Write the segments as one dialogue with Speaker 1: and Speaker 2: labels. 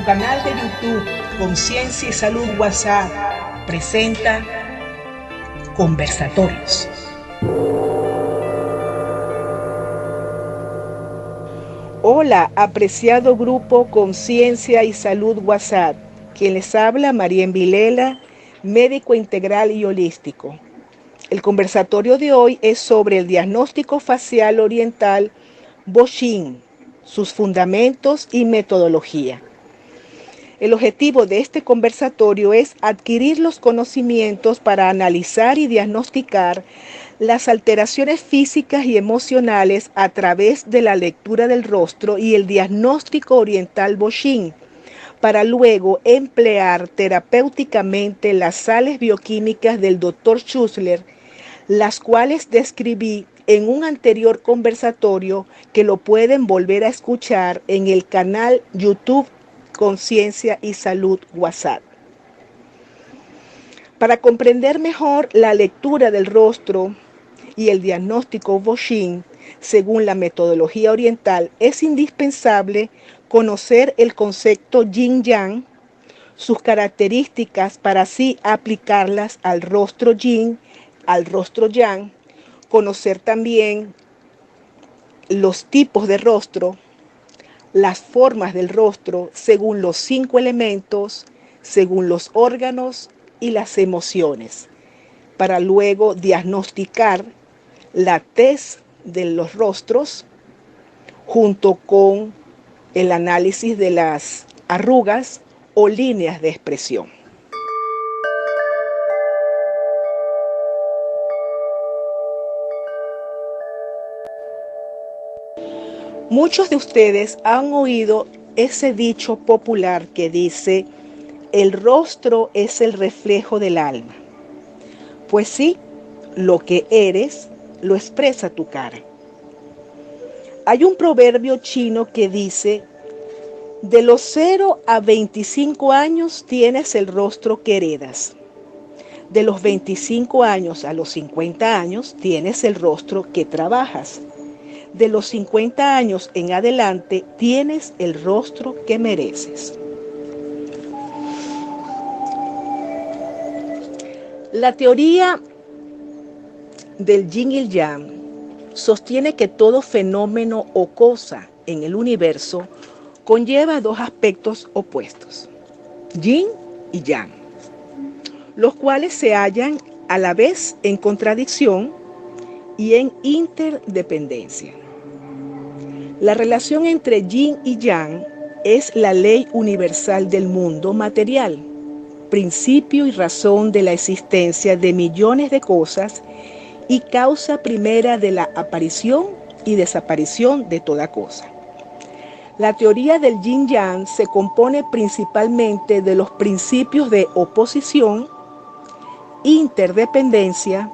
Speaker 1: Nuestro canal de YouTube, Conciencia y Salud WhatsApp, presenta Conversatorios. Hola, apreciado grupo Conciencia y Salud WhatsApp. Quien les habla, María Vilela, médico integral y holístico. El conversatorio de hoy es sobre el diagnóstico facial oriental Boxing, sus fundamentos y metodología. El objetivo de este conversatorio es adquirir los conocimientos para analizar y diagnosticar las alteraciones físicas y emocionales a través de la lectura del rostro y el diagnóstico oriental Boxing, para luego emplear terapéuticamente las sales bioquímicas del Dr. Schussler, las cuales describí en un anterior conversatorio que lo pueden volver a escuchar en el canal YouTube Conciencia y Salud WhatsApp. Para comprender mejor la lectura del rostro y el diagnóstico Boxing, según la metodología oriental, es indispensable conocer el concepto Yin-Yang, sus características para así aplicarlas al rostro Yin, al rostro Yang, conocer también los tipos de rostro, las formas del rostro según los 5 elementos, según los órganos y las emociones, para luego diagnosticar la tez de los rostros junto con el análisis de las arrugas o líneas de expresión. Muchos de ustedes han oído ese dicho popular que dice: el rostro es el reflejo del alma. Pues sí, lo que eres lo expresa tu cara. Hay un proverbio chino que dice: de los 0 a 25 años tienes el rostro que heredas. De los 25 años a los 50 años tienes el rostro que trabajas. De los 50 años en adelante tienes el rostro que mereces. La teoría del Yin y el Yang sostiene que todo fenómeno o cosa en el universo conlleva dos aspectos opuestos, Yin y Yang, los cuales se hallan a la vez en contradicción y en interdependencia. La relación entre Yin y Yang es la ley universal del mundo material, principio y razón de la existencia de millones de cosas y causa primera de la aparición y desaparición de toda cosa. La teoría del Yin-Yang se compone principalmente de los principios de oposición, interdependencia,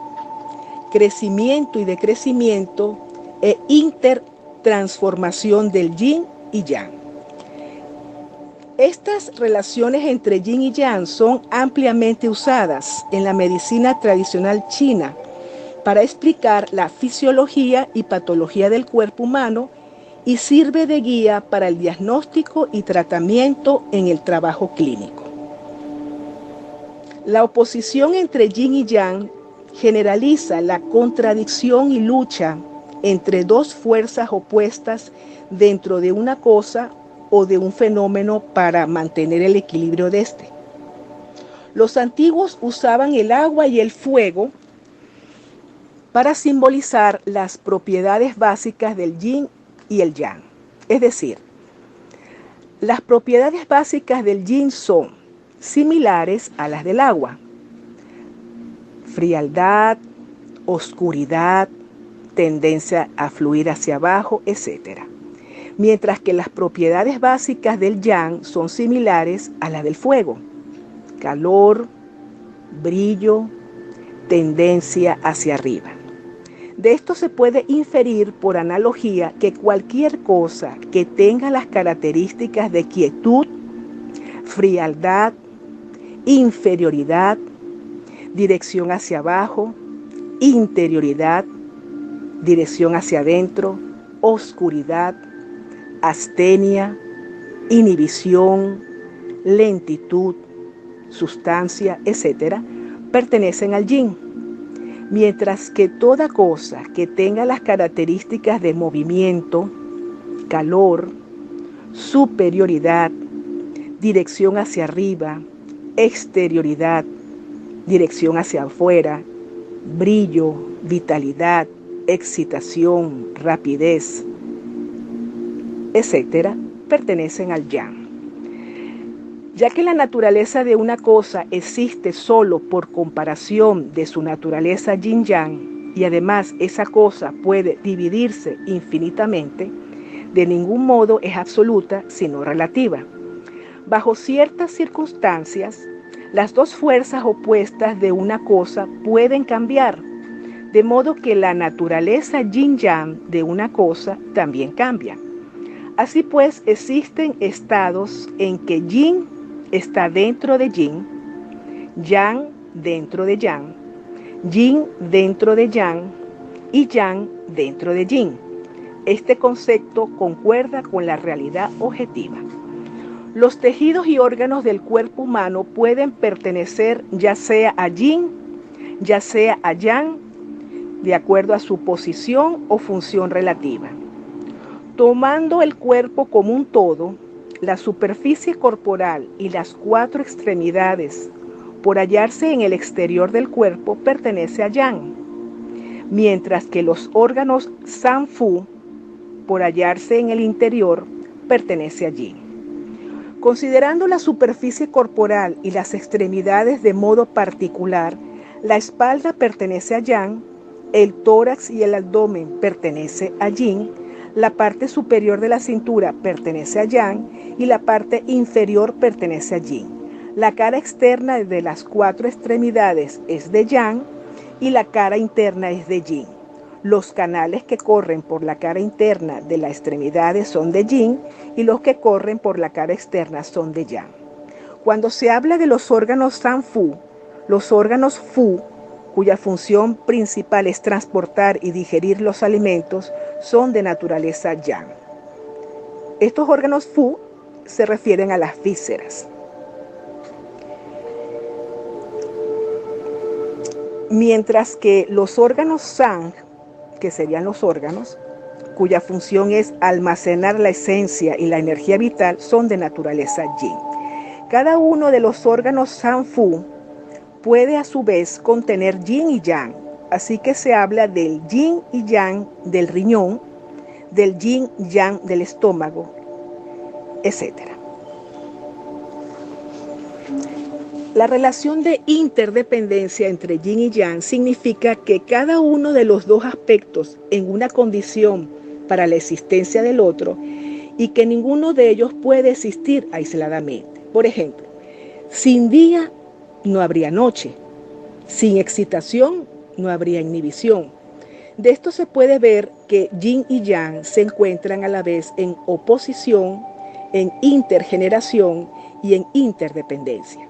Speaker 1: crecimiento y decrecimiento e intertransformación del Yin y Yang. Estas relaciones entre Yin y Yang son ampliamente usadas en la medicina tradicional china para explicar la fisiología y patología del cuerpo humano y sirve de guía para el diagnóstico y tratamiento en el trabajo clínico. La oposición entre Yin y Yang generaliza la contradicción y lucha entre dos fuerzas opuestas dentro de una cosa o de un fenómeno para mantener el equilibrio de este. Los antiguos usaban el agua y el fuego para simbolizar las propiedades básicas del Yin y el Yang. Es decir, las propiedades básicas del Yin son similares a las del agua: frialdad, oscuridad, tendencia a fluir hacia abajo, etc. Mientras que las propiedades básicas del Yang son similares a las del fuego: calor, brillo, tendencia hacia arriba. De esto se puede inferir por analogía que cualquier cosa que tenga las características de quietud, frialdad, inferioridad, dirección hacia abajo, interioridad, dirección hacia adentro, oscuridad, astenia, inhibición, lentitud, sustancia, etc., pertenecen al yin, mientras que toda cosa que tenga las características de movimiento, calor, superioridad, dirección hacia arriba, exterioridad, dirección hacia afuera, brillo, vitalidad, excitación, rapidez, etc., pertenecen al yang. Ya que la naturaleza de una cosa existe solo por comparación de su naturaleza yin-yang, y además esa cosa puede dividirse infinitamente, de ningún modo es absoluta, sino relativa. Bajo ciertas circunstancias, las dos fuerzas opuestas de una cosa pueden cambiar, de modo que la naturaleza yin-yang de una cosa también cambia. Así pues, existen estados en que yin está dentro de yin, yang dentro de yang, yin dentro de yang y yang dentro de yin. Este concepto concuerda con la realidad objetiva. Los tejidos y órganos del cuerpo humano pueden pertenecer ya sea a yin, ya sea a yang, de acuerdo a su posición o función relativa. Tomando el cuerpo como un todo, la superficie corporal y las cuatro extremidades, por hallarse en el exterior del cuerpo, pertenece a yang, mientras que los órganos Sanfu, por hallarse en el interior, pertenece a yin. Considerando la superficie corporal y las extremidades de modo particular, la espalda pertenece a yang, el tórax y el abdomen pertenece a yin, la parte superior de la cintura pertenece a yang y la parte inferior pertenece a yin. La cara externa de las cuatro extremidades es de yang y la cara interna es de yin. Los canales que corren por la cara interna de las extremidades son de yin y los que corren por la cara externa son de yang. Cuando se habla de los órganos Sanfu, los órganos Fu, cuya función principal es transportar y digerir los alimentos, son de naturaleza yang. Estos órganos Fu se refieren a las vísceras. Mientras que los órganos Sang, que serían los órganos, cuya función es almacenar la esencia y la energía vital, son de naturaleza yin. Cada uno de los órganos Sanfu puede a su vez contener yin y yang, así que se habla del yin y yang del riñón, del yin y yang del estómago, etc. La relación de interdependencia entre yin y yang significa que cada uno de los dos aspectos en una condición para la existencia del otro y que ninguno de ellos puede existir aisladamente. Por ejemplo, sin día no habría noche, sin excitación no habría inhibición. De esto se puede ver que yin y yang se encuentran a la vez en oposición, en intergeneración y en interdependencia.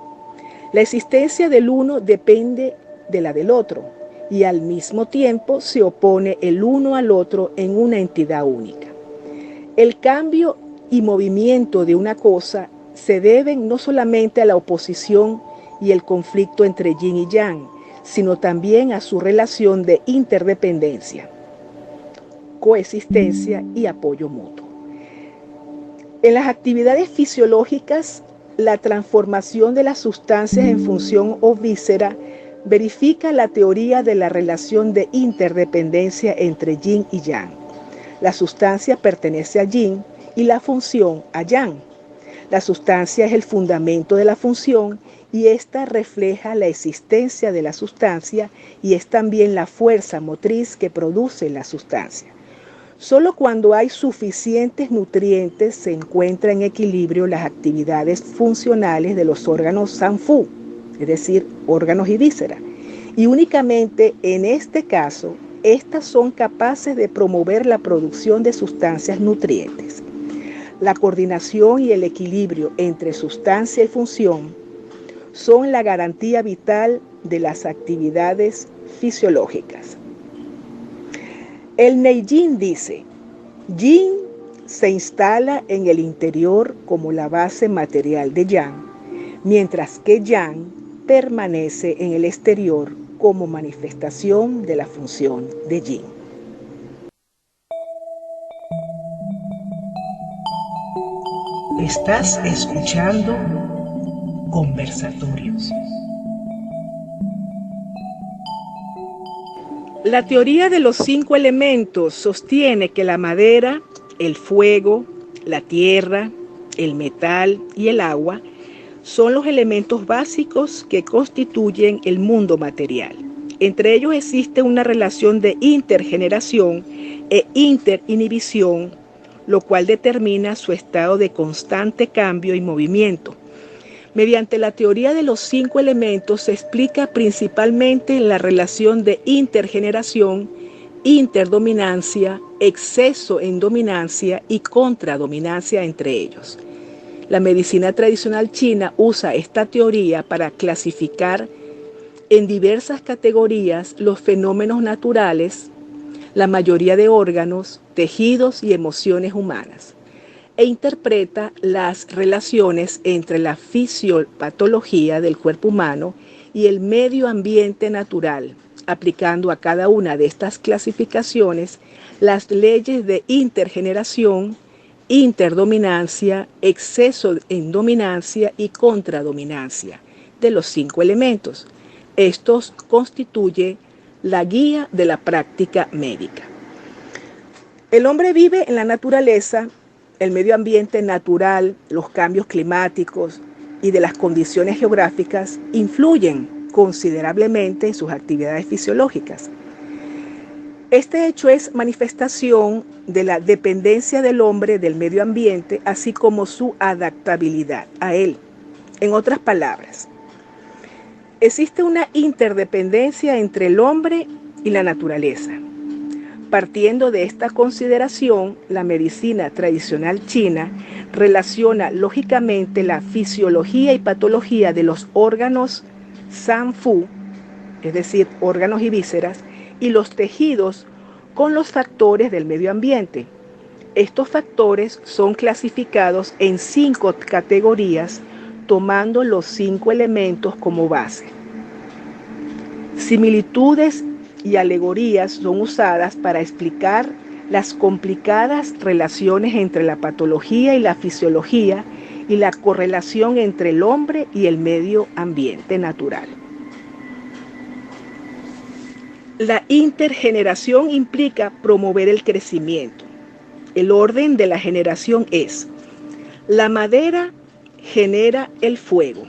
Speaker 1: La existencia del uno depende de la del otro y al mismo tiempo se opone el uno al otro en una entidad única. El cambio y movimiento de una cosa se deben no solamente a la oposición y el conflicto entre yin y yang, sino también a su relación de interdependencia, coexistencia y apoyo mutuo. En las actividades fisiológicas, la transformación de las sustancias en función o víscera verifica la teoría de la relación de interdependencia entre yin y yang. La sustancia pertenece a yin y la función a yang. La sustancia es el fundamento de la función y ésta refleja la existencia de la sustancia y es también la fuerza motriz que produce la sustancia. Solo cuando hay suficientes nutrientes se encuentra en equilibrio las actividades funcionales de los órganos Sanfu, es decir, órganos y vísceras. Y únicamente en este caso, estas son capaces de promover la producción de sustancias nutrientes. La coordinación y el equilibrio entre sustancia y función son la garantía vital de las actividades fisiológicas. El Neijin dice, yin se instala en el interior como la base material de Yang, mientras que Yang permanece en el exterior como manifestación de la función de Yin. Estás escuchando Conversatorios. La teoría de los 5 elementos sostiene que la madera, el fuego, la tierra, el metal y el agua son los elementos básicos que constituyen el mundo material. Entre ellos existe una relación de intergeneración e interinhibición, lo cual determina su estado de constante cambio y movimiento. Mediante la teoría de los 5 elementos se explica principalmente la relación de intergeneración, interdominancia, exceso en dominancia y contradominancia entre ellos. La medicina tradicional china usa esta teoría para clasificar en diversas categorías los fenómenos naturales, la mayoría de órganos, tejidos y emociones humanas, e interpreta las relaciones entre la fisiopatología del cuerpo humano y el medio ambiente natural, aplicando a cada una de estas clasificaciones las leyes de intergeneración, interdominancia, exceso en dominancia y contradominancia de los 5 elementos. Estos constituyen la guía de la práctica médica. El hombre vive en la naturaleza, el medio ambiente natural, los cambios climáticos y de las condiciones geográficas influyen considerablemente en sus actividades fisiológicas. Este hecho es manifestación de la dependencia del hombre del medio ambiente, así como su adaptabilidad a él. En otras palabras, existe una interdependencia entre el hombre y la naturaleza. Partiendo de esta consideración, la medicina tradicional china relaciona lógicamente la fisiología y patología de los órganos Sanfu, es decir, órganos y vísceras, y los tejidos con los factores del medio ambiente. Estos factores son clasificados en 5 categorías, tomando los 5 elementos como base. Similitudes y alegorías son usadas para explicar las complicadas relaciones entre la patología y la fisiología y la correlación entre el hombre y el medio ambiente natural. La intergeneración implica promover el crecimiento. El orden de la generación es: la madera genera el fuego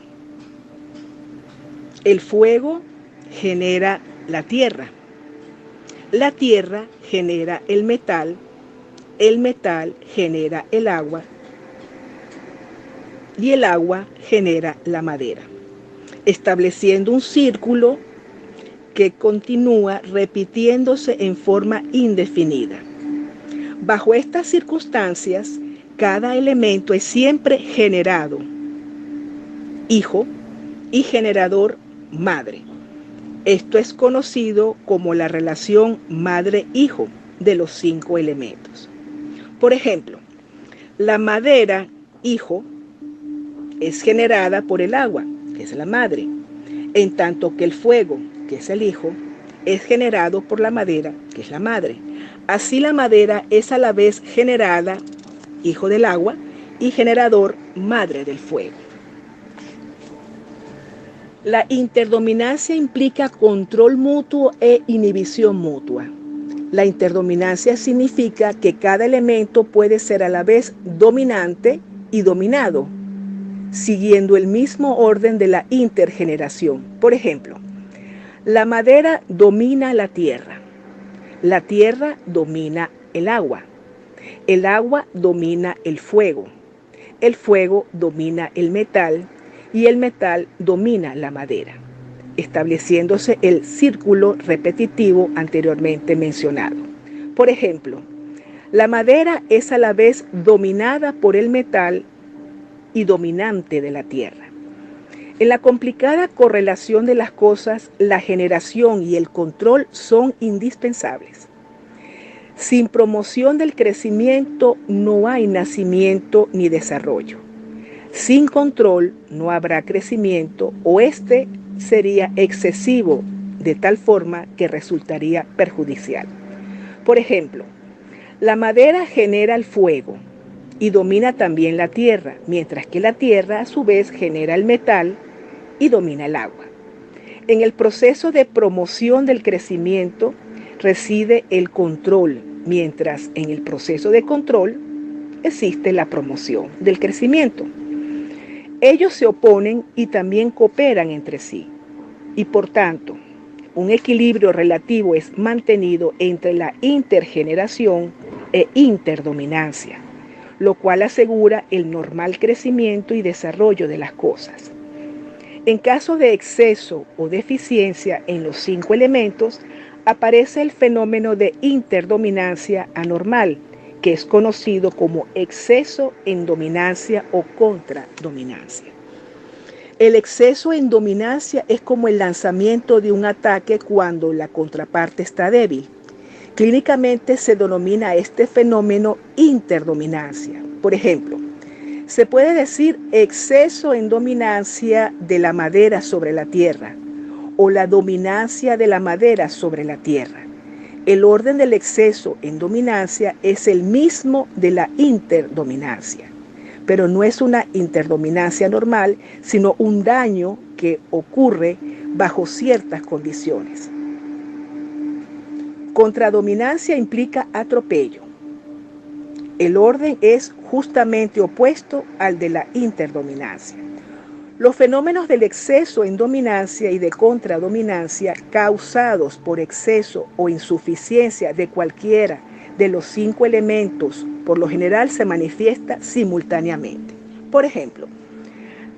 Speaker 1: genera la tierra genera el metal genera el agua y el agua genera la madera, estableciendo un círculo que continúa repitiéndose en forma indefinida. Bajo estas circunstancias, cada elemento es siempre generado, hijo, y generador, madre. Esto es conocido como la relación madre-hijo de los 5 elementos. Por ejemplo, la madera, hijo, es generada por el agua, que es la madre, en tanto que el fuego, que es el hijo, es generado por la madera, que es la madre. Así la madera es a la vez generada, hijo del agua, y generador, madre del fuego. La interdominancia implica control mutuo e inhibición mutua. La interdominancia significa que cada elemento puede ser a la vez dominante y dominado, siguiendo el mismo orden de la intergeneración. Por ejemplo, la madera domina la tierra domina el agua domina el fuego domina el metal y el metal domina la madera, estableciéndose el círculo repetitivo anteriormente mencionado. Por ejemplo, la madera es a la vez dominada por el metal y dominante de la tierra. En la complicada correlación de las cosas, la generación y el control son indispensables. Sin promoción del crecimiento no hay nacimiento ni desarrollo. Sin control no habrá crecimiento o este sería excesivo de tal forma que resultaría perjudicial. Por ejemplo, la madera genera el fuego y domina también la tierra, mientras que la tierra a su vez genera el metal y domina el agua. En el proceso de promoción del crecimiento reside el control, mientras en el proceso de control existe la promoción del crecimiento. Ellos se oponen y también cooperan entre sí, y por tanto, un equilibrio relativo es mantenido entre la intergeneración e interdominancia, lo cual asegura el normal crecimiento y desarrollo de las cosas. En caso de exceso o deficiencia en los 5 elementos, aparece el fenómeno de interdominancia anormal, que es conocido como exceso en dominancia o contradominancia. El exceso en dominancia es como el lanzamiento de un ataque cuando la contraparte está débil. Clínicamente se denomina este fenómeno interdominancia. Por ejemplo, se puede decir exceso en dominancia de la madera sobre la tierra o la dominancia de la madera sobre la tierra. El orden del exceso en dominancia es el mismo de la interdominancia, pero no es una interdominancia normal, sino un daño que ocurre bajo ciertas condiciones. Contradominancia implica atropello. El orden es justamente opuesto al de la interdominancia. Los fenómenos del exceso en dominancia y de contradominancia causados por exceso o insuficiencia de cualquiera de los 5 elementos por lo general se manifiesta simultáneamente. Por ejemplo,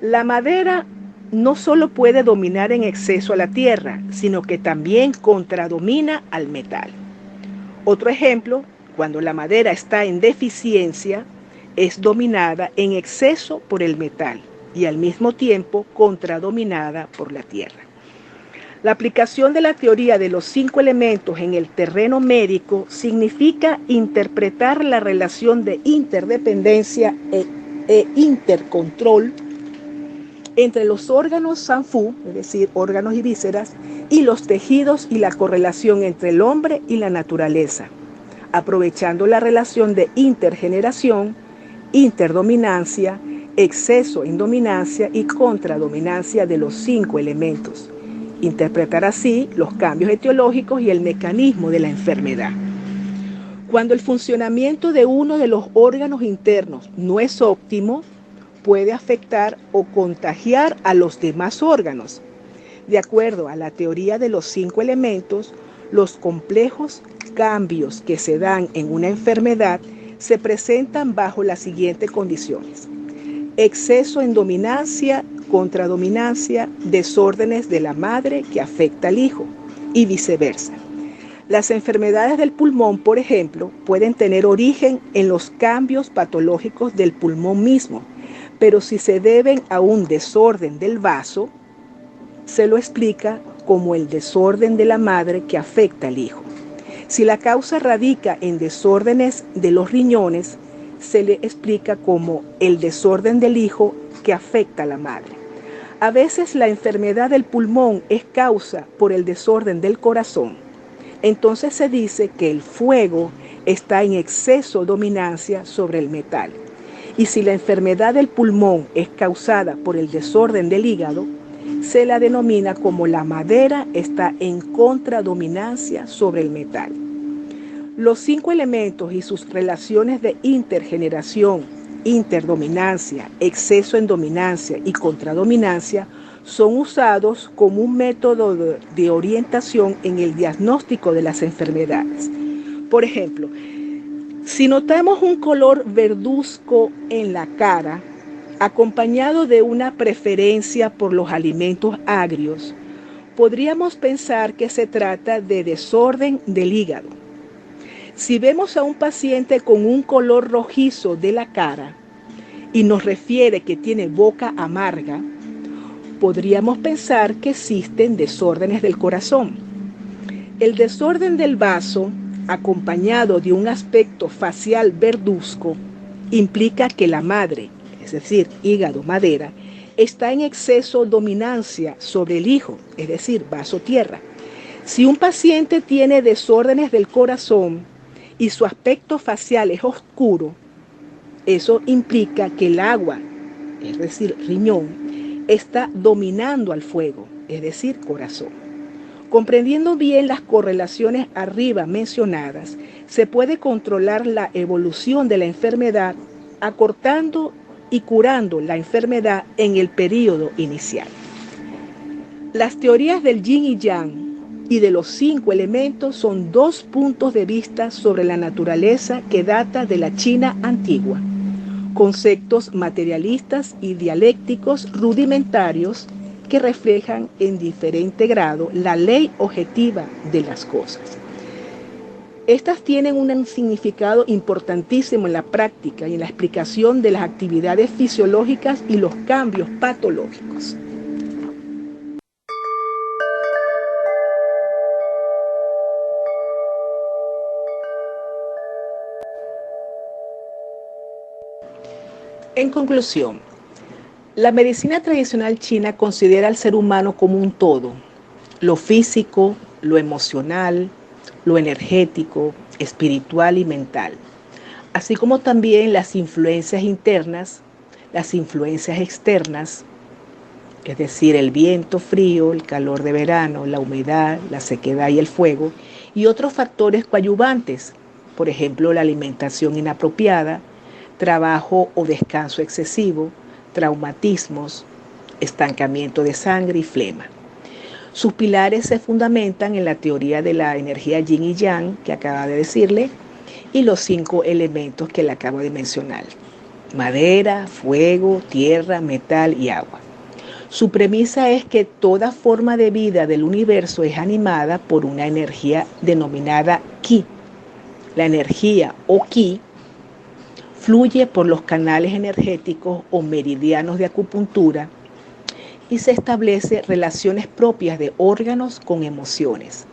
Speaker 1: la madera no solo puede dominar en exceso a la tierra, sino que también contradomina al metal. Otro ejemplo, cuando la madera está en deficiencia, es dominada en exceso por el metal y al mismo tiempo contradominada por la tierra. La aplicación de la teoría de los 5 elementos en el terreno médico significa interpretar la relación de interdependencia e intercontrol entre los órganos sanfú, es decir, órganos y vísceras, y los tejidos y la correlación entre el hombre y la naturaleza, aprovechando la relación de intergeneración, interdominancia, exceso en dominancia y contradominancia de los 5 elementos. Interpretar así los cambios etiológicos y el mecanismo de la enfermedad. Cuando el funcionamiento de uno de los órganos internos no es óptimo, puede afectar o contagiar a los demás órganos. De acuerdo a la teoría de los 5 elementos, los complejos cambios que se dan en una enfermedad se presentan bajo las siguientes condiciones: exceso en dominancia, contradominancia, desórdenes de la madre que afecta al hijo y viceversa. Las enfermedades del pulmón, por ejemplo, pueden tener origen en los cambios patológicos del pulmón mismo, pero si se deben a un desorden del vaso, se lo explica como el desorden de la madre que afecta al hijo. Si la causa radica en desórdenes de los riñones, se le explica como el desorden del hijo que afecta a la madre. A veces la enfermedad del pulmón es causa por el desorden del corazón. Entonces se dice que el fuego está en exceso dominancia sobre el metal. Y si la enfermedad del pulmón es causada por el desorden del hígado, se la denomina como la madera está en contradominancia sobre el metal. Los 5 elementos y sus relaciones de intergeneración, interdominancia, exceso en dominancia y contradominancia son usados como un método de orientación en el diagnóstico de las enfermedades. Por ejemplo, si notamos un color verduzco en la cara, acompañado de una preferencia por los alimentos agrios, podríamos pensar que se trata de desorden del hígado. Si vemos a un paciente con un color rojizo de la cara y nos refiere que tiene boca amarga, podríamos pensar que existen desórdenes del corazón. El desorden del vaso acompañado de un aspecto facial verduzco, implica que la madre, es decir, hígado, madera, está en exceso dominancia sobre el hijo, es decir, vaso tierra. Si un paciente tiene desórdenes del corazón y su aspecto facial es oscuro, eso implica que el agua, es decir, riñón, está dominando al fuego, es decir, corazón. Comprendiendo bien las correlaciones arriba mencionadas, se puede controlar la evolución de la enfermedad acortando y curando la enfermedad en el periodo inicial. Las teorías del yin y yang y de los 5 elementos son 2 puntos de vista sobre la naturaleza que data de la China antigua. Conceptos materialistas y dialécticos rudimentarios que reflejan en diferente grado la ley objetiva de las cosas. Estas tienen un significado importantísimo en la práctica y en la explicación de las actividades fisiológicas y los cambios patológicos. En conclusión, la medicina tradicional china considera al ser humano como un todo, lo físico, lo emocional, lo energético, espiritual y mental, así como también las influencias internas, las influencias externas, es decir, el viento frío, el calor de verano, la humedad, la sequedad y el fuego, y otros factores coadyuvantes, por ejemplo, la alimentación inapropiada, trabajo o descanso excesivo, traumatismos, estancamiento de sangre y flema. Sus pilares se fundamentan en la teoría de la energía yin y yang, que acaba de decirle, y los 5 elementos que le acabo de mencionar: madera, fuego, tierra, metal y agua. Su premisa es que toda forma de vida del universo es animada por una energía denominada Qi. La energía o Qi fluye por los canales energéticos o meridianos de acupuntura y se establece relaciones propias de órganos con emociones.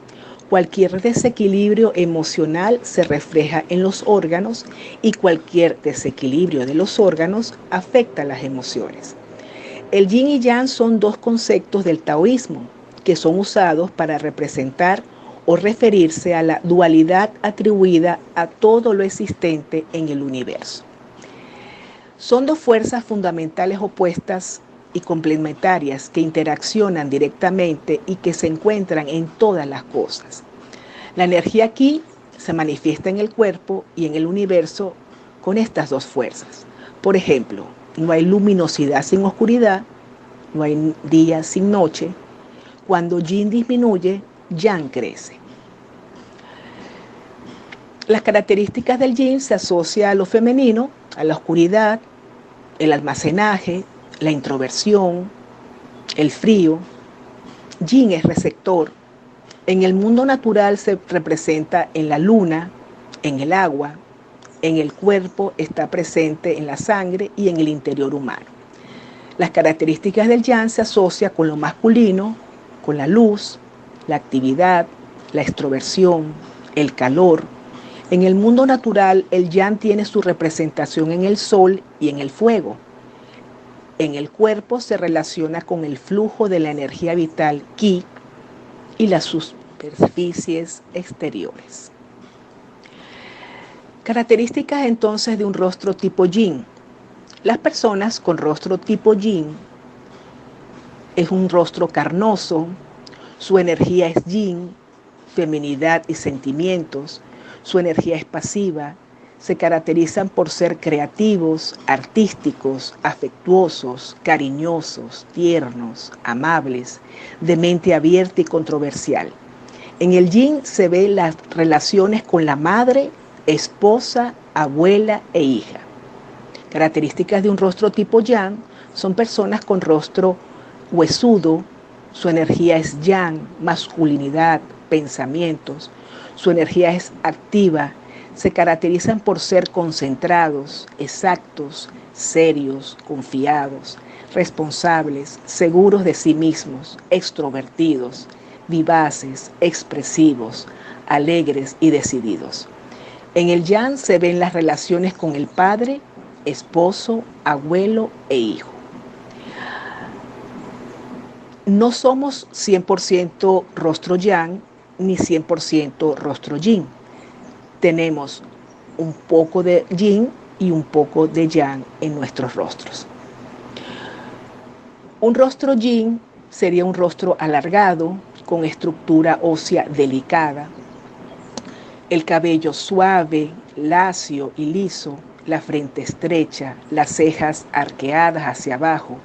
Speaker 1: Cualquier desequilibrio emocional se refleja en los órganos y cualquier desequilibrio de los órganos afecta las emociones. El yin y yang son 2 conceptos del taoísmo que son usados para representar o referirse a la dualidad atribuida a todo lo existente en el universo. Son 2 fuerzas fundamentales opuestas y complementarias que interaccionan directamente y que se encuentran en todas las cosas. La energía Qi se manifiesta en el cuerpo y en el universo con estas 2 fuerzas. Por ejemplo, no hay luminosidad sin oscuridad, no hay día sin noche. Cuando Yin disminuye, Yang crece. Las características del Yin se asocian a lo femenino, a la oscuridad, el almacenaje, la introversión, el frío. Yin es receptor. En el mundo natural se representa en la luna, en el agua, en el cuerpo está presente en la sangre y en el interior humano. Las características del Yang se asocian con lo masculino, con la luz, la actividad, la extroversión, el calor. En el mundo natural, el Yang tiene su representación en el sol y en el fuego. En el cuerpo se relaciona con el flujo de la energía vital Qi y las superficies exteriores. Características entonces de un rostro tipo Yin. Las personas con rostro tipo Yin es un rostro carnoso, su energía es Yin, feminidad y sentimientos, su energía es pasiva, se caracterizan por ser creativos, artísticos, afectuosos, cariñosos, tiernos, amables, de mente abierta y controversial. En el Yin se ven las relaciones con la madre, esposa, abuela e hija. Características de un rostro tipo Yang son personas con rostro huesudo, su energía es Yang, masculinidad, pensamientos, su energía es activa, se caracterizan por ser concentrados, exactos, serios, confiados, responsables, seguros de sí mismos, extrovertidos, vivaces, expresivos, alegres y decididos. En el yang se ven las relaciones con el padre, esposo, abuelo e hijo. No somos 100% rostro yang ni 100% rostro yin. Tenemos un poco de yin y un poco de yang en nuestros rostros. Un rostro yin sería un rostro alargado, con estructura ósea delicada, el cabello suave, lacio y liso, la frente estrecha, las cejas arqueadas hacia abajo,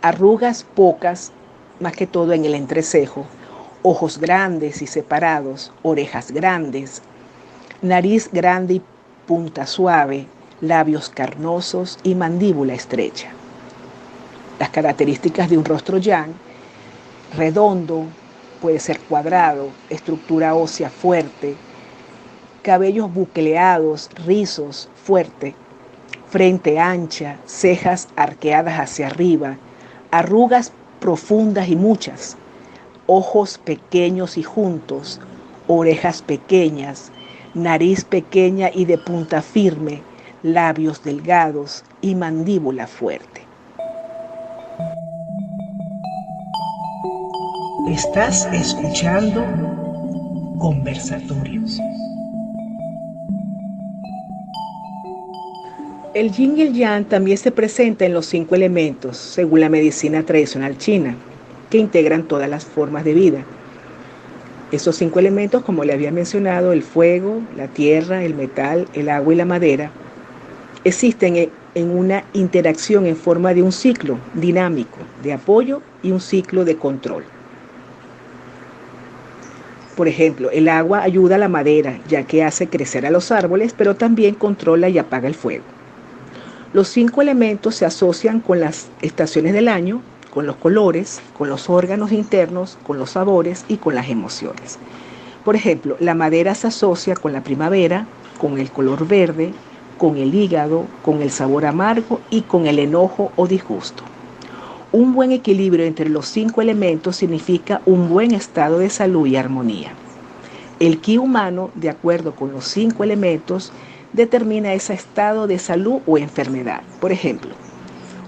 Speaker 1: arrugas pocas, más que todo en el entrecejo, ojos grandes y separados, orejas grandes, nariz grande y punta suave, labios carnosos y mandíbula estrecha. Las características de un rostro yang: redondo, puede ser cuadrado, estructura ósea fuerte, cabellos bucleados, rizos, fuerte, frente ancha, cejas arqueadas hacia arriba, arrugas profundas y muchas, ojos pequeños y juntos, orejas pequeñas, nariz pequeña y de punta firme, labios delgados y mandíbula fuerte. Estás escuchando Conversatorios. El yin y el yang también se presenta en los 5 elementos, según la medicina tradicional china, que integran todas las formas de vida. Esos 5 elementos, como le había mencionado, el fuego, la tierra, el metal, el agua y la madera, existen en una interacción en forma de un ciclo dinámico de apoyo y un ciclo de control. Por ejemplo, el agua ayuda a la madera, ya que hace crecer a los árboles, pero también controla y apaga el fuego. Los 5 elementos se asocian con las estaciones del año, con los colores, con los órganos internos, con los sabores y con las emociones. Por ejemplo, la madera se asocia con la primavera, con el color verde, con el hígado, con el sabor amargo y con el enojo o disgusto. Un buen equilibrio entre los 5 elementos significa un buen estado de salud y armonía. El ki humano, de acuerdo con los 5 elementos, determina ese estado de salud o enfermedad. Por ejemplo,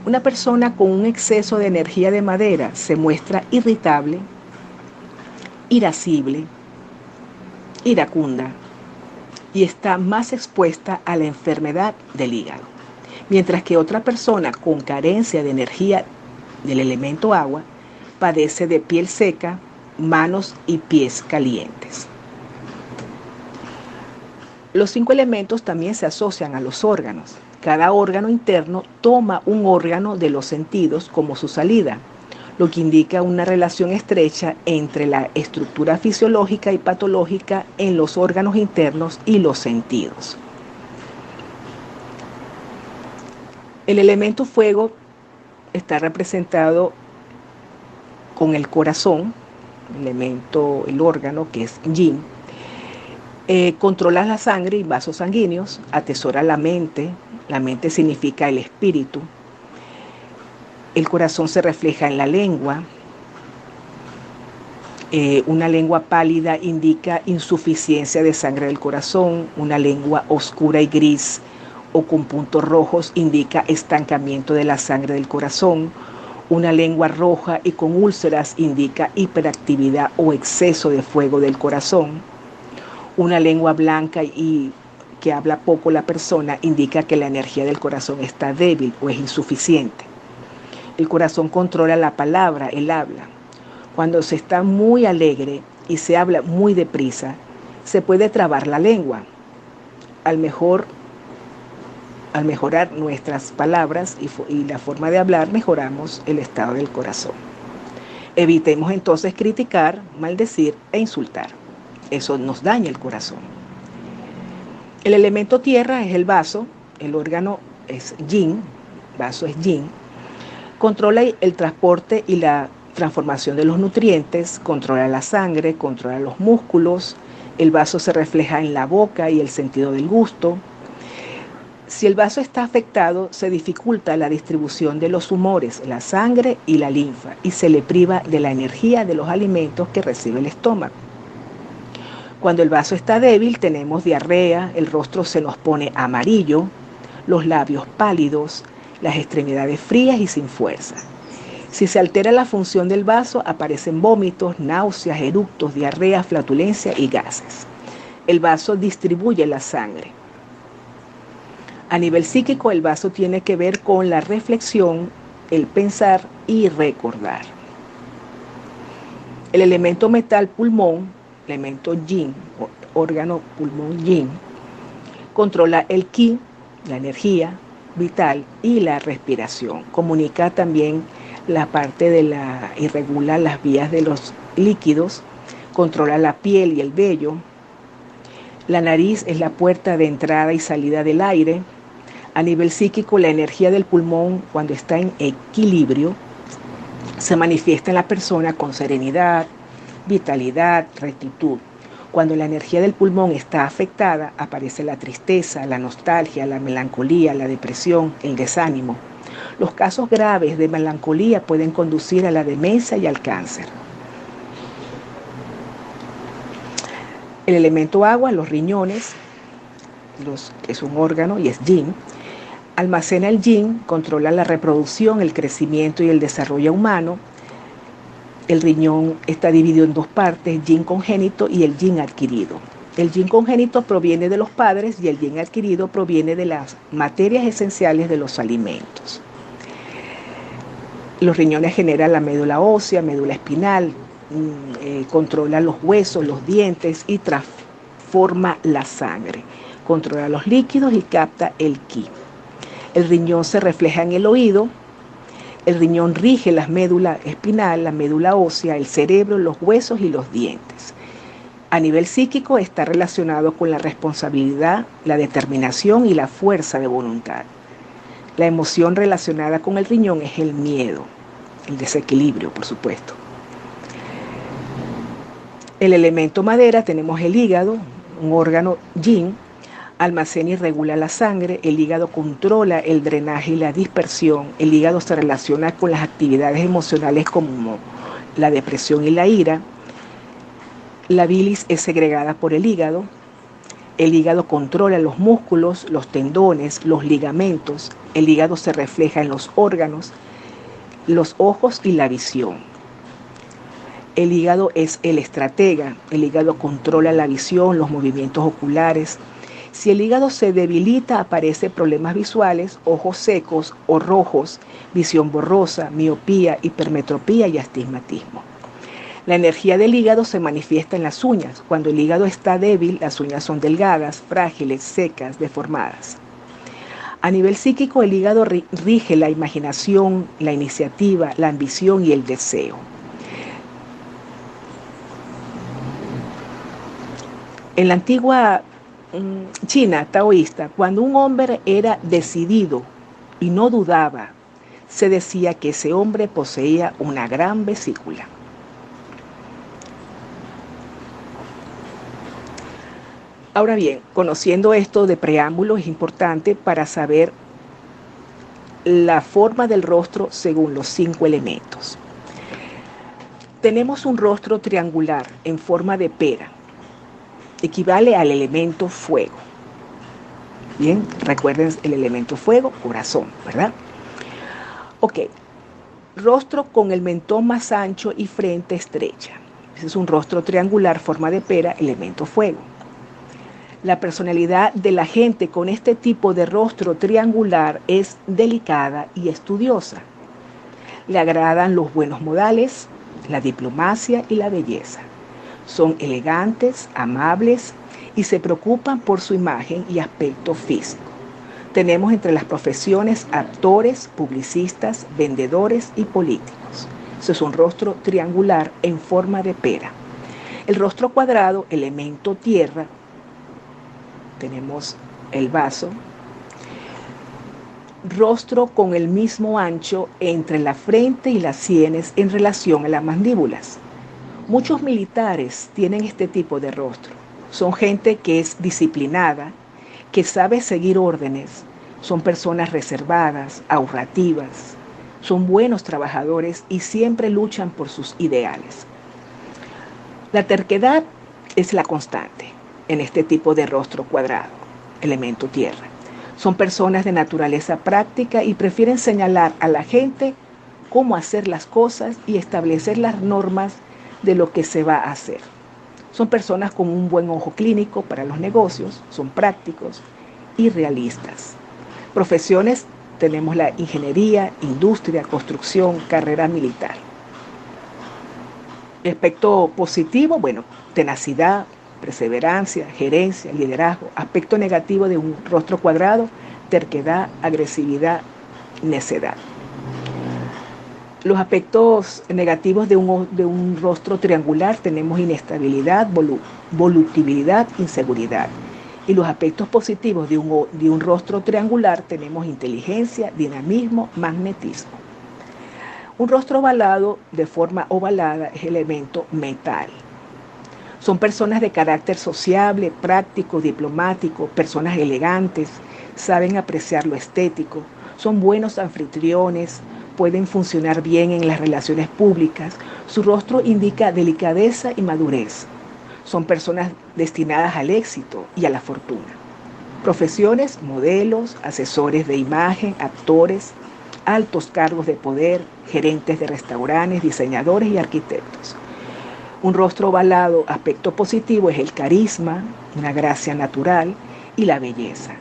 Speaker 1: una persona con un exceso de energía de madera se muestra irritable, irascible, iracunda y está más expuesta a la enfermedad del hígado. Mientras que otra persona con carencia de energía del elemento agua padece de piel seca, manos y pies calientes. Los 5 elementos también se asocian a los órganos. Cada órgano interno toma un órgano de los sentidos como su salida, lo que indica una relación estrecha entre la estructura fisiológica y patológica en los órganos internos y los sentidos. El elemento fuego está representado con el corazón, el órgano que es yin. Controla la sangre y vasos sanguíneos, atesora la mente significa el espíritu. El corazón se refleja en la lengua. Una lengua pálida indica insuficiencia de sangre del corazón. Una lengua oscura y gris o con puntos rojos indica estancamiento de la sangre del corazón. Una lengua roja y con úlceras indica hiperactividad o exceso de fuego del corazón. Una lengua blanca y que habla poco la persona indica que la energía del corazón está débil o es insuficiente. El corazón controla la palabra, el habla. Cuando se está muy alegre y se habla muy deprisa, se puede trabar la lengua. Al mejorar nuestras palabras y la forma de hablar, mejoramos el estado del corazón. Evitemos entonces criticar, maldecir e insultar. Eso nos daña el corazón. El elemento tierra es el vaso, el órgano es yin, vaso es yin. Controla el transporte y la transformación de los nutrientes, controla la sangre, controla los músculos. El vaso se refleja en la boca y el sentido del gusto. Si el vaso está afectado, se dificulta la distribución de los humores, la sangre y la linfa, y se le priva de la energía de los alimentos que recibe el estómago. Cuando el vaso está débil, tenemos diarrea, el rostro se nos pone amarillo, los labios pálidos, las extremidades frías y sin fuerza. Si se altera la función del vaso, aparecen vómitos, náuseas, eructos, diarrea, flatulencia y gases. El vaso distribuye la sangre. A nivel psíquico, el vaso tiene que ver con la reflexión, el pensar y recordar. El elemento metal pulmón, elemento yin, órgano pulmón yin, controla el ki, la energía vital y la respiración. Comunica también la parte y regula las vías de los líquidos, controla la piel y el vello. La nariz es la puerta de entrada y salida del aire. A nivel psíquico, la energía del pulmón, cuando está en equilibrio, se manifiesta en la persona con serenidad, vitalidad, rectitud. Cuando la energía del pulmón está afectada, aparece la tristeza, la nostalgia, la melancolía, la depresión, el desánimo. Los casos graves de melancolía pueden conducir a la demencia y al cáncer. El elemento agua, los riñones, es un órgano y es yin. Almacena el yin, controla la reproducción, el crecimiento y el desarrollo humano. El riñón está dividido en dos partes, yin congénito y el yin adquirido. El yin congénito proviene de los padres y el yin adquirido proviene de las materias esenciales de los alimentos. Los riñones generan la médula ósea, médula espinal, controla los huesos, los dientes y transforma la sangre. Controla los líquidos y capta el ki. El riñón se refleja en el oído. El riñón rige la médula espinal, la médula ósea, el cerebro, los huesos y los dientes. A nivel psíquico está relacionado con la responsabilidad, la determinación y la fuerza de voluntad. La emoción relacionada con el riñón es el miedo, el desequilibrio, por supuesto. El elemento madera, tenemos el hígado, un órgano yin, almacena y regula la sangre. El hígado controla el drenaje y la dispersión. El hígado se relaciona con las actividades emocionales como la depresión y la ira. La bilis es segregada por el hígado. El hígado controla los músculos, los tendones, los ligamentos. El hígado se refleja en los órganos, los ojos y la visión. El hígado es el estratega. El hígado controla la visión, los movimientos oculares. Si el hígado se debilita, aparecen problemas visuales, ojos secos o rojos, visión borrosa, miopía, hipermetropía y astigmatismo. La energía del hígado se manifiesta en las uñas. Cuando el hígado está débil, las uñas son delgadas, frágiles, secas, deformadas. A nivel psíquico, el hígado rige la imaginación, la iniciativa, la ambición y el deseo. En la antigua China taoísta, cuando un hombre era decidido y no dudaba, se decía que ese hombre poseía una gran vesícula. Ahora bien, conociendo esto de preámbulo es importante para saber la forma del rostro según los 5 elementos. Tenemos un rostro triangular en forma de pera. Equivale al elemento fuego. Bien, recuerden el elemento fuego, corazón, ¿verdad? Ok, rostro con el mentón más ancho y frente estrecha. Ese es un rostro triangular, forma de pera, elemento fuego. La personalidad de la gente con este tipo de rostro triangular es delicada y estudiosa. Le agradan los buenos modales, la diplomacia y la belleza. Son elegantes, amables y se preocupan por su imagen y aspecto físico. Tenemos entre las profesiones actores, publicistas, vendedores y políticos. Eso es un rostro triangular en forma de pera. El rostro cuadrado, elemento tierra, tenemos el vaso. Rostro con el mismo ancho entre la frente y las sienes en relación a las mandíbulas. Muchos militares tienen este tipo de rostro. Son gente que es disciplinada, que sabe seguir órdenes, Son personas reservadas, ahorrativas, son buenos trabajadores y siempre luchan por sus ideales. La terquedad es la constante en este tipo de rostro cuadrado, elemento tierra. Son personas de naturaleza práctica y prefieren señalar a la gente cómo hacer las cosas y establecer las normas de lo que se va a hacer. Son personas con un buen ojo clínico para los negocios, son prácticos y realistas. Profesiones tenemos la ingeniería, industria, construcción, carrera militar. Aspecto positivo, bueno, tenacidad, perseverancia, gerencia, liderazgo. Aspecto negativo de un rostro cuadrado, terquedad, agresividad, necedad. Los aspectos negativos de un rostro triangular tenemos inestabilidad, volutilidad, inseguridad. Y los aspectos positivos de un rostro triangular tenemos inteligencia, dinamismo, magnetismo. Un rostro ovalado de forma ovalada es elemento metal. Son personas de carácter sociable, práctico, diplomático, personas elegantes, saben apreciar lo estético, son buenos anfitriones, pueden funcionar bien en las relaciones públicas. Su rostro indica delicadeza y madurez. Son personas destinadas al éxito y a la fortuna. Profesiones, modelos, asesores de imagen, actores, altos cargos de poder, gerentes de restaurantes, diseñadores y arquitectos. Un rostro ovalado, aspecto positivo, es el carisma, una gracia natural y la belleza.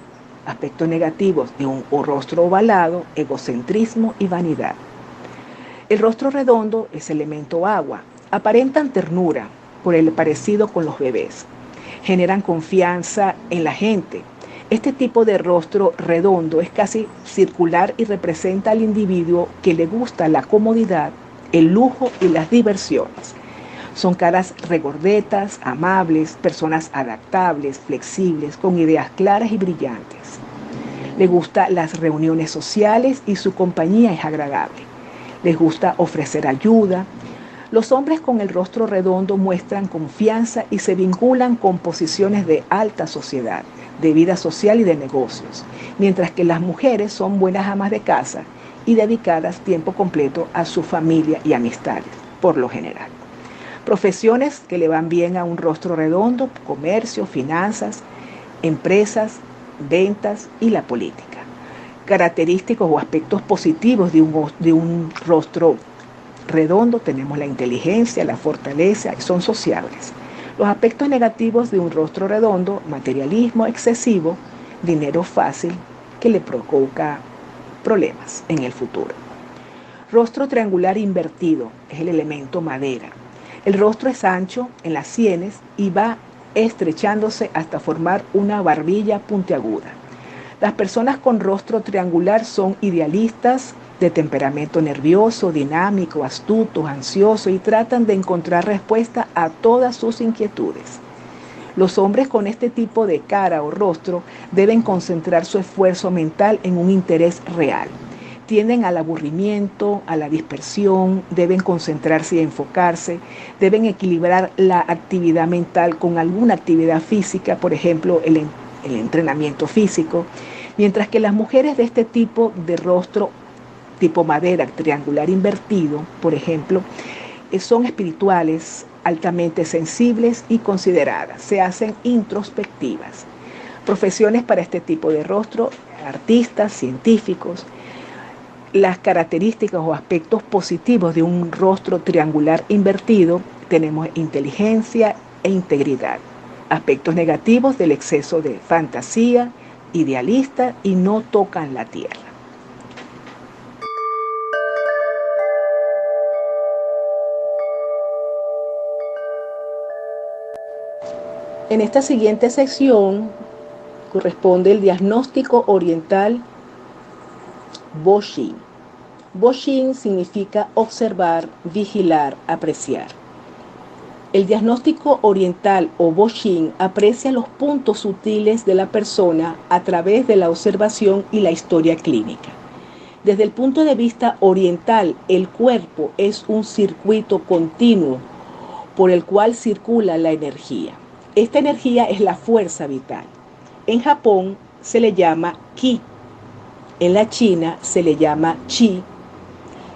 Speaker 1: Aspectos negativos de un rostro ovalado, egocentrismo y vanidad. El rostro redondo es elemento agua. Aparentan ternura por el parecido con los bebés. Generan confianza en la gente. Este tipo de rostro redondo es casi circular y representa al individuo que le gusta la comodidad, el lujo y las diversiones. Son caras regordetas, amables, personas adaptables, flexibles, con ideas claras y brillantes. Les gustan las reuniones sociales y su compañía es agradable. Les gusta ofrecer ayuda. Los hombres con el rostro redondo muestran confianza y se vinculan con posiciones de alta sociedad, de vida social y de negocios, mientras que las mujeres son buenas amas de casa y dedicadas tiempo completo a su familia y amistades, por lo general. Profesiones que le van bien a un rostro redondo: comercio, finanzas, empresas, ventas y la política. Característicos o aspectos positivos de un rostro redondo tenemos la inteligencia, la fortaleza, son sociables. Los aspectos negativos de un rostro redondo: materialismo excesivo, dinero fácil que le provoca problemas en el futuro. Rostro triangular invertido es el elemento madera. El rostro es ancho en las sienes y va estrechándose hasta formar una barbilla puntiaguda. Las personas con rostro triangular son idealistas, de temperamento nervioso, dinámico, astuto, ansioso y tratan de encontrar respuesta a todas sus inquietudes. Los hombres con este tipo de cara o rostro deben concentrar su esfuerzo mental en un interés real. Tienden al aburrimiento, a la dispersión, deben concentrarse y enfocarse, deben equilibrar la actividad mental con alguna actividad física, por ejemplo, el entrenamiento físico, mientras que las mujeres de este tipo de rostro, tipo madera, triangular invertido, por ejemplo, son espirituales, altamente sensibles y consideradas, se hacen introspectivas. Profesiones para este tipo de rostro: artistas, científicos. Las características o aspectos positivos de un rostro triangular invertido tenemos inteligencia e integridad. Aspectos negativos del exceso de fantasía, idealista y no tocan la tierra. En esta siguiente sección corresponde el diagnóstico oriental Bo-Shin. Bo-Shin significa observar, vigilar, apreciar. El diagnóstico oriental o Bo-Shin aprecia los puntos sutiles de la persona a través de la observación y la historia clínica. Desde el punto de vista oriental, el cuerpo es un circuito continuo por el cual circula la energía. Esta energía es la fuerza vital. En Japón se le llama ki. En la China se le llama chi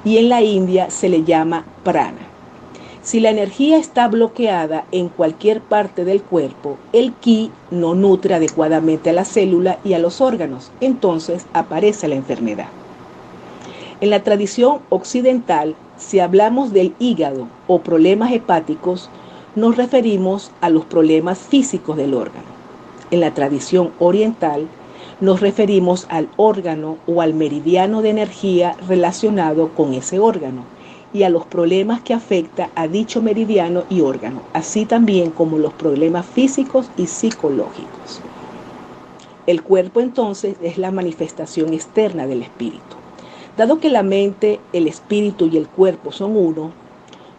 Speaker 1: y en la India se le llama prana. Si la energía está bloqueada en cualquier parte del cuerpo, el ki no nutre adecuadamente a la célula y a los órganos, entonces aparece la enfermedad. En la tradición occidental, si hablamos del hígado o problemas hepáticos, nos referimos a los problemas físicos del órgano. En la tradición oriental, nos referimos al órgano o al meridiano de energía relacionado con ese órgano y a los problemas que afecta a dicho meridiano y órgano, así también como los problemas físicos y psicológicos. El cuerpo entonces es la manifestación externa del espíritu. Dado que la mente, el espíritu y el cuerpo son uno,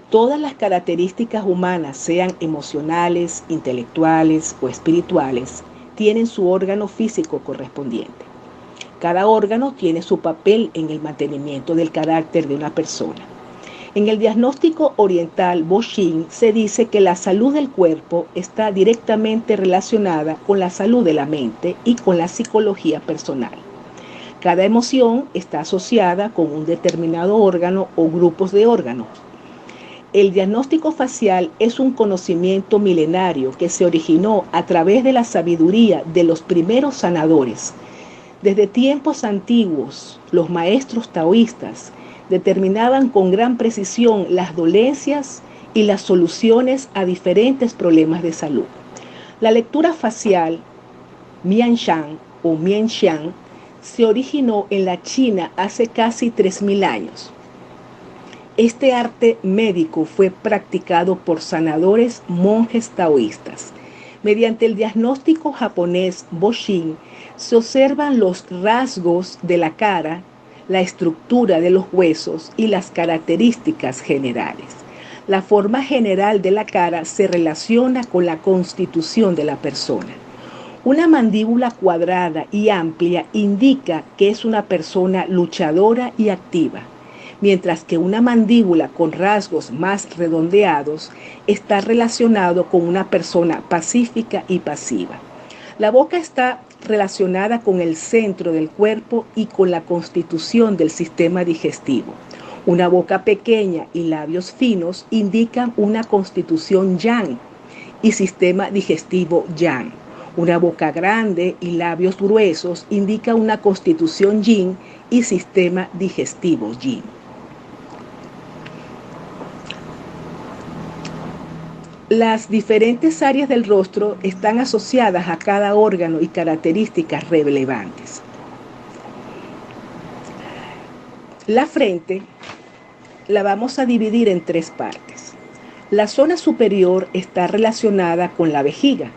Speaker 1: todas las características humanas, sean emocionales, intelectuales o espirituales, tienen su órgano físico correspondiente. Cada órgano tiene su papel en el mantenimiento del carácter de una persona. En el diagnóstico oriental Bo-Shin se dice que la salud del cuerpo está directamente relacionada con la salud de la mente y con la psicología personal. Cada emoción está asociada con un determinado órgano o grupos de órganos. El diagnóstico facial es un conocimiento milenario que se originó a través de la sabiduría de los primeros sanadores. Desde tiempos antiguos, los maestros taoístas determinaban con gran precisión las dolencias y las soluciones a diferentes problemas de salud. La lectura facial, Mianshan o Mianxiang, se originó en la China hace casi 3000 años. Este arte médico fue practicado por sanadores monjes taoístas. Mediante el diagnóstico japonés Bo-Shin se observan los rasgos de la cara, la estructura de los huesos y las características generales. La forma general de la cara se relaciona con la constitución de la persona. Una mandíbula cuadrada y amplia indica que es una persona luchadora y activa, mientras que una mandíbula con rasgos más redondeados está relacionado con una persona pacífica y pasiva. La boca está relacionada con el centro del cuerpo y con la constitución del sistema digestivo. Una boca pequeña y labios finos indican una constitución yang y sistema digestivo yang. Una boca grande y labios gruesos indica una constitución yin y sistema digestivo yin. Las diferentes áreas del rostro están asociadas a cada órgano y características relevantes. La frente la vamos a dividir en 3 partes. La zona superior está relacionada con la vejiga.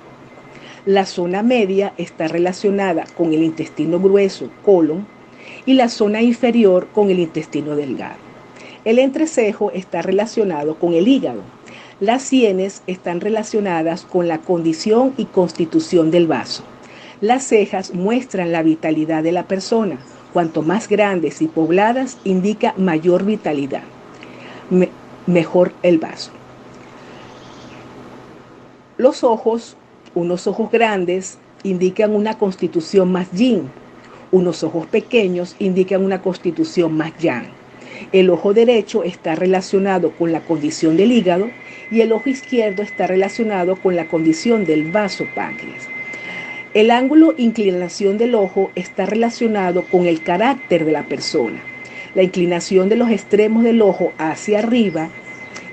Speaker 1: La zona media está relacionada con el intestino grueso, colon, y la zona inferior con el intestino delgado. El entrecejo está relacionado con el hígado. Las sienes están relacionadas con la condición y constitución del vaso. Las cejas muestran la vitalidad de la persona. Cuanto más grandes y pobladas, indica mayor vitalidad. Mejor el vaso. Los ojos, unos ojos grandes, indican una constitución más yin. Unos ojos pequeños indican una constitución más yang. El ojo derecho está relacionado con la condición del hígado y el ojo izquierdo está relacionado con la condición del vaso páncreas. El ángulo inclinación del ojo está relacionado con el carácter de la persona. La inclinación de los extremos del ojo hacia arriba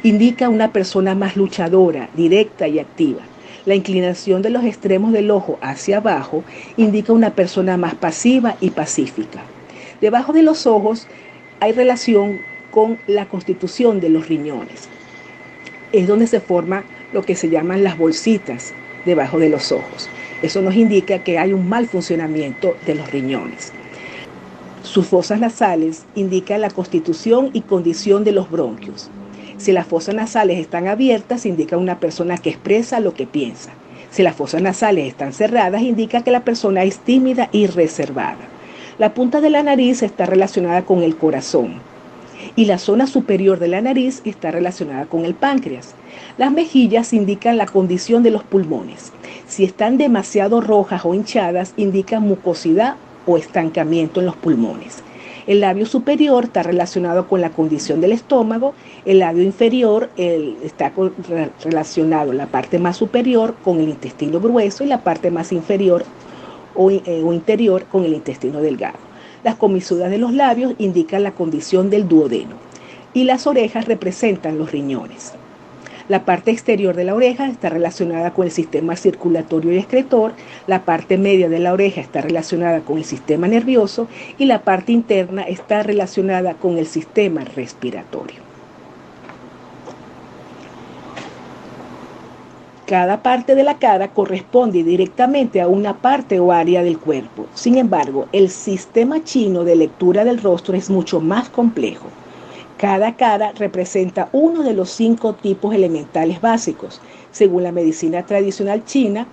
Speaker 1: indica una persona más luchadora, directa y activa. La inclinación de los extremos del ojo hacia abajo indica una persona más pasiva y pacífica. Debajo de los ojos hay relación con la constitución de los riñones. Es donde se forman lo que se llaman las bolsitas debajo de los ojos. Eso nos indica que hay un mal funcionamiento de los riñones. Sus fosas nasales indican la constitución y condición de los bronquios. Si las fosas nasales están abiertas, indica una persona que expresa lo que piensa. Si las fosas nasales están cerradas, indica que la persona es tímida y reservada. La punta de la nariz está relacionada con el corazón y la zona superior de la nariz está relacionada con el páncreas. Las mejillas indican la condición de los pulmones. Si están demasiado rojas o hinchadas, indican mucosidad o estancamiento en los pulmones. El labio superior está relacionado con la condición del estómago, el labio inferior está relacionado, la parte más superior, con el intestino grueso y la parte más inferior o interior con el intestino delgado. Las comisuras de los labios indican la condición del duodeno y las orejas representan los riñones. La parte exterior de la oreja está relacionada con el sistema circulatorio y excretor, la parte media de la oreja está relacionada con el sistema nervioso y la parte interna está relacionada con el sistema respiratorio. Cada parte de la cara corresponde directamente a una parte o área del cuerpo. Sin embargo, el sistema chino de lectura del rostro es mucho más complejo. Cada cara representa uno de los 5 tipos elementales básicos, según la medicina tradicional china: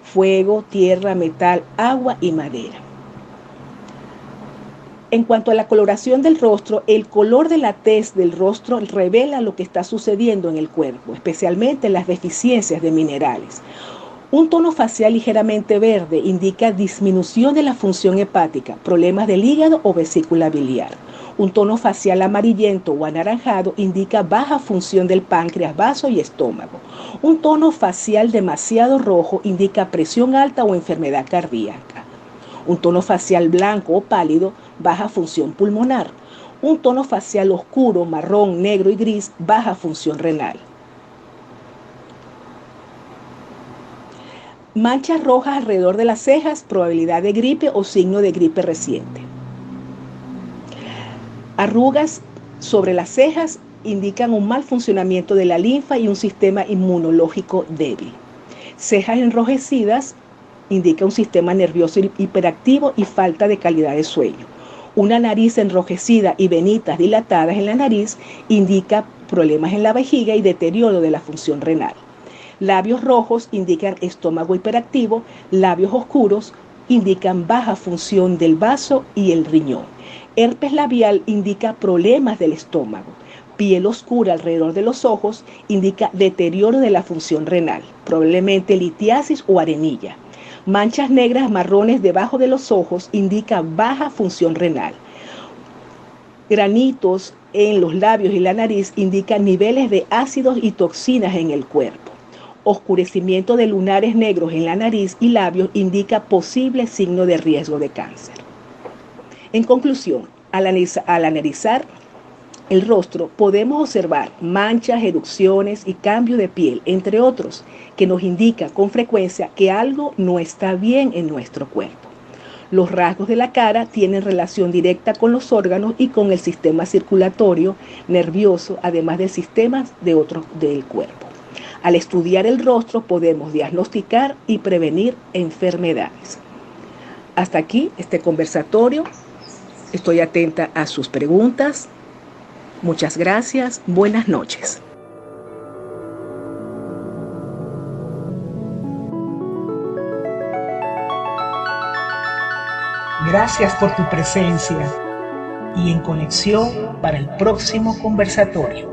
Speaker 1: fuego, tierra, metal, agua y madera. En cuanto a la coloración del rostro, el color de la tez del rostro revela lo que está sucediendo en el cuerpo, especialmente las deficiencias de minerales. Un tono facial ligeramente verde indica disminución de la función hepática, problemas del hígado o vesícula biliar. Un tono facial amarillento o anaranjado indica baja función del páncreas, vaso y estómago. Un tono facial demasiado rojo indica presión alta o enfermedad cardíaca. Un tono facial blanco o pálido, baja función pulmonar. Un tono facial oscuro, marrón, negro y gris, baja función renal. Manchas rojas alrededor de las cejas, probabilidad de gripe o signo de gripe reciente. Arrugas sobre las cejas indican un mal funcionamiento de la linfa y un sistema inmunológico débil. Cejas enrojecidas indica un sistema nervioso hiperactivo y falta de calidad de sueño. Una nariz enrojecida y venitas dilatadas en la nariz indica problemas en la vejiga y deterioro de la función renal. Labios rojos indican estómago hiperactivo, labios oscuros indican baja función del vaso y el riñón. Herpes labial indica problemas del estómago. Piel oscura alrededor de los ojos indica deterioro de la función renal, probablemente litiasis o arenilla. Manchas negras marrones debajo de los ojos indica baja función renal. Granitos en los labios y la nariz indican niveles de ácidos y toxinas en el cuerpo. Oscurecimiento de lunares negros en la nariz y labios indica posible signo de riesgo de cáncer. En conclusión, al analizar el rostro podemos observar manchas, erupciones y cambio de piel, entre otros, que nos indica con frecuencia que algo no está bien en nuestro cuerpo. Los rasgos de la cara tienen relación directa con los órganos y con el sistema circulatorio, nervioso, además de sistemas del cuerpo. Al estudiar el rostro podemos diagnosticar y prevenir enfermedades. Hasta aquí este conversatorio. Estoy atenta a sus preguntas. Muchas gracias. Buenas noches. Gracias por tu presencia y en conexión para el próximo conversatorio.